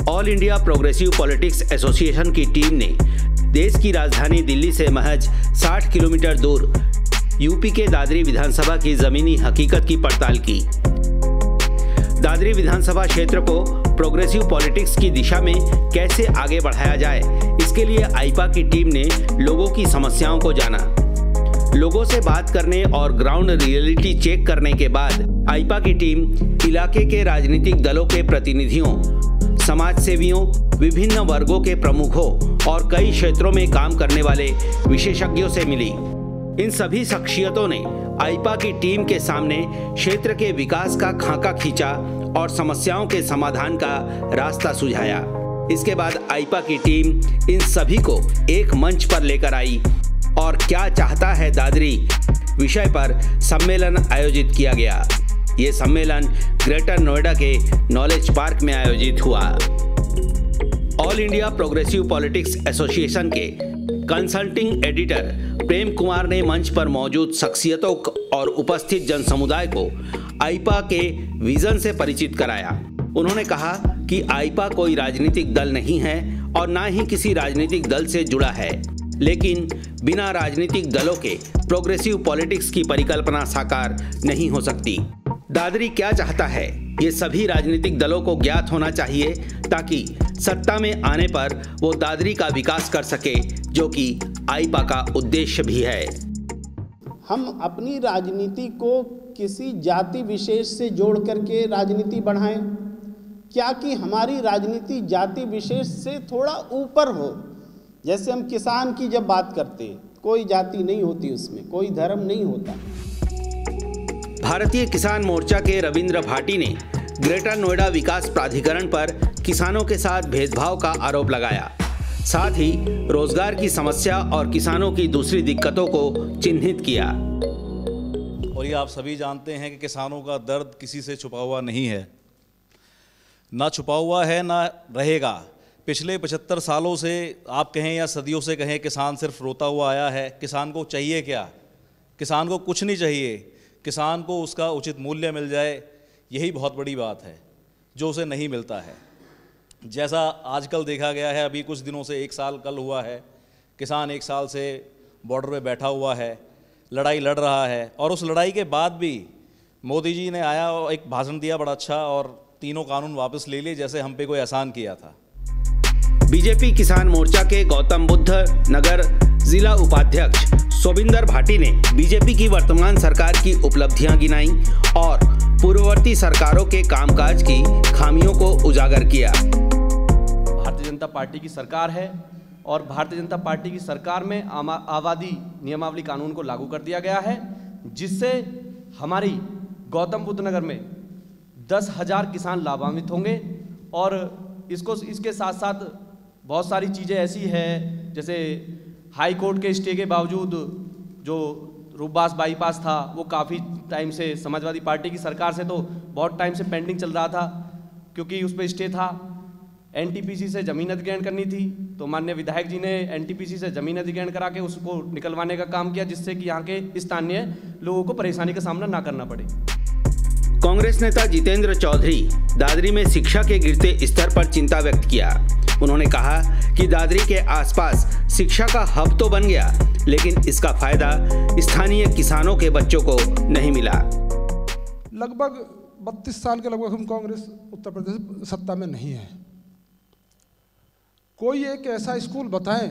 All India progressive politics association की team ने देश की राजधानी दिल्ली से महज 60 किलोमीटर दूर यूपी के दादरी विधानसभा की जमीनी हकीकत की पड़ताल की। दादरी विधानसभा क्षेत्र को प्रोग्रेसिव पॉलिटिक्स की दिशा में कैसे आगे बढ़ाया जाए, इसके लिए आईपा की टीम ने लोगों की समस्याओं को जाना। लोगों से बात करने और ग्राउंड रियलिटी चेक करने के बाद आईपा की टीम इलाके के राजनीतिक दलों के प्रतिनिधियों, समाज सेवियों, विभिन्न वर्गों के प्रमुखों और कई क्षेत्रों में काम करने वाले विशेषज्ञों से मिली। इन सभी शख्सियतों ने आईपा की टीम के सामने क्षेत्र के विकास का खाका खींचा और समस्याओं के समाधान का रास्ता सुझाया। इसके बाद आईपा की टीम इन सभी को एक मंच पर लेकर आई और क्या चाहता है दादरी विषय पर सम्मेलन आयोजित किया गया। ये सम्मेलन ग्रेटर नोएडा के नॉलेज पार्क में आयोजित हुआ। All India progressive politics association के कंसल्टिंग एडिटर प्रेम कुमार ने मंच पर मौजूद शख्सियतों और उपस्थित जन समुदाय को आईपा के विजन से परिचित कराया। उन्होंने कहा कि आईपा कोई राजनीतिक दल नहीं है और ना ही किसी राजनीतिक दल से जुड़ा है, लेकिन बिना राजनीतिक दलों के प्रोग्रेसिव पॉलिटिक्स की परिकल्पना साकार नहीं हो सकती। दादरी क्या चाहता है, ये सभी राजनीतिक दलों को ज्ञात होना चाहिए ताकि सत्ता में आने पर वो दादरी का विकास कर सके, जो कि आईपा का उद्देश्य भी है। हम अपनी राजनीति को किसी जाति विशेष से जोड़ करके राजनीति बढ़ाएं, क्या कि हमारी राजनीति जाति विशेष से थोड़ा ऊपर हो। जैसे हम किसान की जब बात करते हैं, कोई जाति नहीं होती, उसमें कोई धर्म नहीं होता। भारतीय किसान मोर्चा के रविंद्र भाटी ने ग्रेटर नोएडा विकास प्राधिकरण पर किसानों के साथ भेदभाव का आरोप लगाया। साथ ही रोजगार की समस्या और किसानों की दूसरी दिक्कतों को चिन्हित किया। और ये आप सभी जानते हैं कि किसानों का दर्द किसी से छुपा हुआ नहीं है, ना छुपा हुआ है ना रहेगा। पिछले 75 सालों से आप कहें या सदियों से कहें, किसान सिर्फ रोता हुआ आया है। किसान को चाहिए क्या? किसान को कुछ नहीं चाहिए। किसान को उसका उचित मूल्य मिल जाए, यही बहुत बड़ी बात है, जो उसे नहीं मिलता है। जैसा आजकल देखा गया है, अभी कुछ दिनों से 1 साल कल हुआ है, किसान 1 साल से बॉर्डर पे बैठा हुआ है, लड़ाई लड़ रहा है। और उस लड़ाई के बाद भी मोदी जी ने आया और एक भाषण दिया बड़ा अच्छा, और 3 कानून वापस ले लिए, जैसे हम पे कोई एहसान किया था। बीजेपी किसान मोर्चा के गौतम बुद्ध नगर जिला उपाध्यक्ष सोबिंदर भाटी ने बीजेपी की वर्तमान सरकार की उपलब्धियां गिनाई और पूर्ववर्ती सरकारों के कामकाज की खामियों को उजागर किया। भारतीय जनता पार्टी की सरकार है और भारतीय जनता पार्टी की सरकार में आबादी नियमावली कानून को लागू कर दिया गया है, जिससे हमारी गौतम बुद्ध नगर में 10,000 किसान लाभान्वित होंगे। और इसके साथ साथ बहुत सारी चीज़ें ऐसी हैं, जैसे हाई कोर्ट के स्टे के बावजूद जो रूपबास बाईपास था, वो काफ़ी टाइम से समाजवादी पार्टी की सरकार से तो बहुत टाइम से पेंडिंग चल रहा था, क्योंकि उस पर स्टे था। एनटीपीसी से ज़मीन अधिग्रहण करनी थी, तो माननीय विधायक जी ने एनटीपीसी से ज़मीन अधिग्रहण करा के उसको निकलवाने का काम किया, जिससे कि यहाँ के स्थानीय लोगों को परेशानी का सामना ना करना पड़े। कांग्रेस नेता जितेंद्र चौधरी दादरी में शिक्षा के गिरते स्तर पर चिंता व्यक्त किया। उन्होंने कहा कि दादरी के आसपास शिक्षा का हब तो बन गया, लेकिन इसका फायदा स्थानीय किसानों के बच्चों को नहीं मिला। लगभग 32 साल के लगभग हम कांग्रेस उत्तर प्रदेश सत्ता में नहीं है। कोई एक ऐसा स्कूल बताएं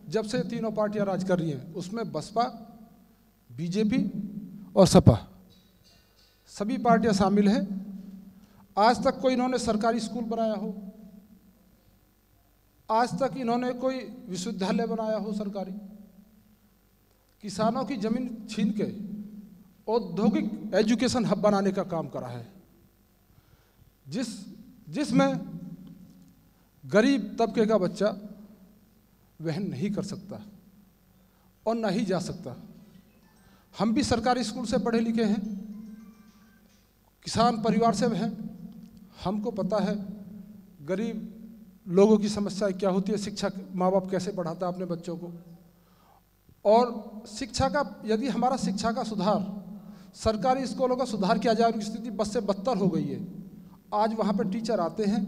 जब से तीनों पार्टियां राज कर रही हैं, उसमें बसपा, बीजेपी और सपा सभी पार्टियां शामिल हैं। आज तक कोई इन्होंने सरकारी स्कूल बनाया हो, आज तक इन्होंने कोई विश्वविद्यालय बनाया हो सरकारी। किसानों की जमीन छीन के औद्योगिक एजुकेशन हब बनाने का काम करा है, जिसमें गरीब तबके का बच्चा वह नहीं कर सकता और ना ही जा सकता। हम भी सरकारी स्कूल से पढ़े लिखे हैं, किसान परिवार से हैं, हमको पता है गरीब लोगों की समस्या क्या होती है, शिक्षा माँ बाप कैसे पढ़ाता है अपने बच्चों को। और शिक्षा का, यदि हमारा शिक्षा का सुधार, सरकारी स्कूलों का सुधार किया जाए, उनकी स्थिति बद से बदतर हो गई है। आज वहाँ पर टीचर आते हैं,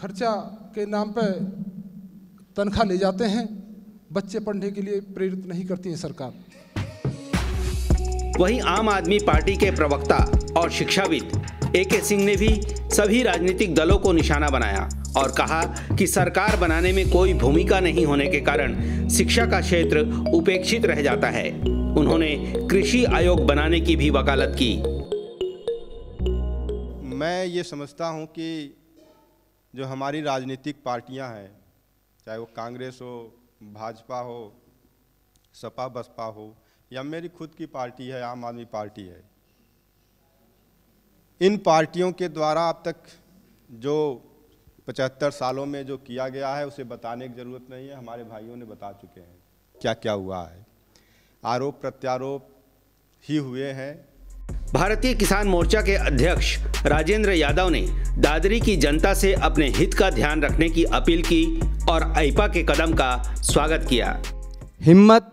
खर्चा के नाम पे तनख्वाह ले जाते हैं, बच्चे पढ़ने के लिए प्रेरित नहीं करती है सरकार। वहीं आम आदमी पार्टी के प्रवक्ता और शिक्षाविद ए.के. सिंह ने भी सभी राजनीतिक दलों को निशाना बनाया और कहा कि सरकार बनाने में कोई भूमिका नहीं होने के कारण शिक्षा का क्षेत्र उपेक्षित रह जाता है। उन्होंने कृषि आयोग बनाने की भी वकालत की। मैं ये समझता हूँ कि जो हमारी राजनीतिक पार्टियाँ हैं, चाहे वो कांग्रेस हो, भाजपा हो, सपा बसपा हो या मेरी खुद की पार्टी है आम आदमी पार्टी है, इन पार्टियों के द्वारा अब तक जो 75 सालों में जो किया गया है उसे बताने की ज़रूरत नहीं है। हमारे भाइयों ने बता चुके हैं क्या क्या हुआ है, आरोप प्रत्यारोप ही हुए हैं। भारतीय किसान मोर्चा के अध्यक्ष राजेंद्र यादव ने दादरी की जनता से अपने हित का ध्यान रखने की अपील की और आईपा के कदम का स्वागत किया। हिम्मत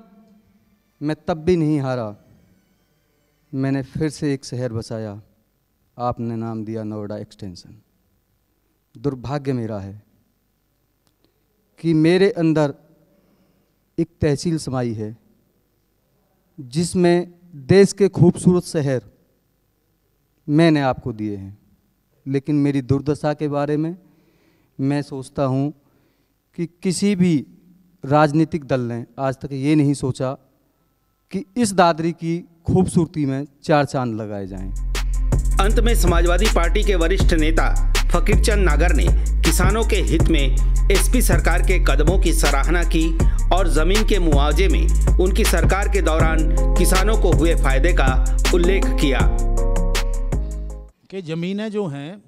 मैं तब भी नहीं हारा, मैंने फिर से एक शहर बसाया, आपने नाम दिया नोएडा एक्सटेंशन। दुर्भाग्य मेरा है कि मेरे अंदर एक तहसील समाई है जिसमें देश के खूबसूरत शहर मैंने आपको दिए हैं, लेकिन मेरी दुर्दशा के बारे में मैं सोचता हूँ कि किसी भी राजनीतिक दल ने आज तक ये नहीं सोचा कि इस दादरी की खूबसूरती में 4 चांद लगाए जाएं। अंत में समाजवादी पार्टी के वरिष्ठ नेता फकीरचंद नागर ने किसानों के हित में एसपी सरकार के कदमों की सराहना की और जमीन के मुआवजे में उनकी सरकार के दौरान किसानों को हुए फायदे का उल्लेख किया कि ज़मीनें जो हैं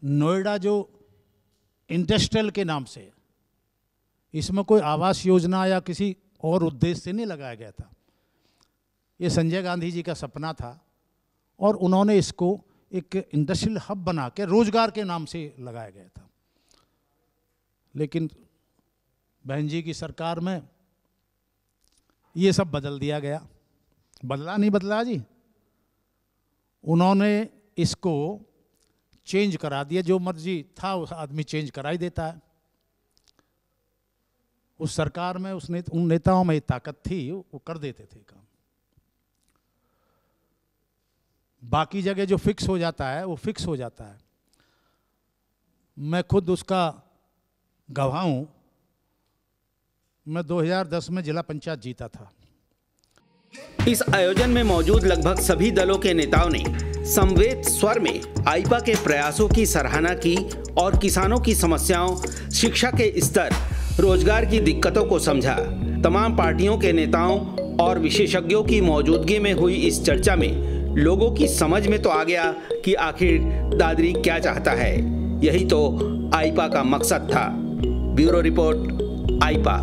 नोएडा जो इंडस्ट्रियल के नाम से, इसमें कोई आवास योजना या किसी और उद्देश्य से नहीं लगाया गया था। ये संजय गांधी जी का सपना था और उन्होंने इसको एक इंडस्ट्रियल हब बना के रोजगार के नाम से लगाया गया था। लेकिन बहन जी की सरकार में ये सब बदल दिया गया। बदला नहीं बदला जी, उन्होंने इसको चेंज करा दिया। जो मर्जी था उस आदमी चेंज करा ही देता है। उस सरकार में उन नेताओं में ताकत थी, वो कर देते थे काम। बाकी जगह जो फिक्स हो जाता है वो फिक्स हो जाता है। मैं खुद उसका गवाह हूं। मैं 2010 में जिला पंचायत जीता था। इस आयोजन में मौजूद लगभग सभी दलों के नेताओं ने समवेत स्वर में आईपा के प्रयासों की सराहना की और किसानों की समस्याओं, शिक्षा के स्तर, रोजगार की दिक्कतों को समझा। तमाम पार्टियों के नेताओं और विशेषज्ञों की मौजूदगी में हुई इस चर्चा में लोगों की समझ में तो आ गया कि आखिर दादरी क्या चाहता है। यही तो आईपा का मकसद था। Bureau report, आईपा।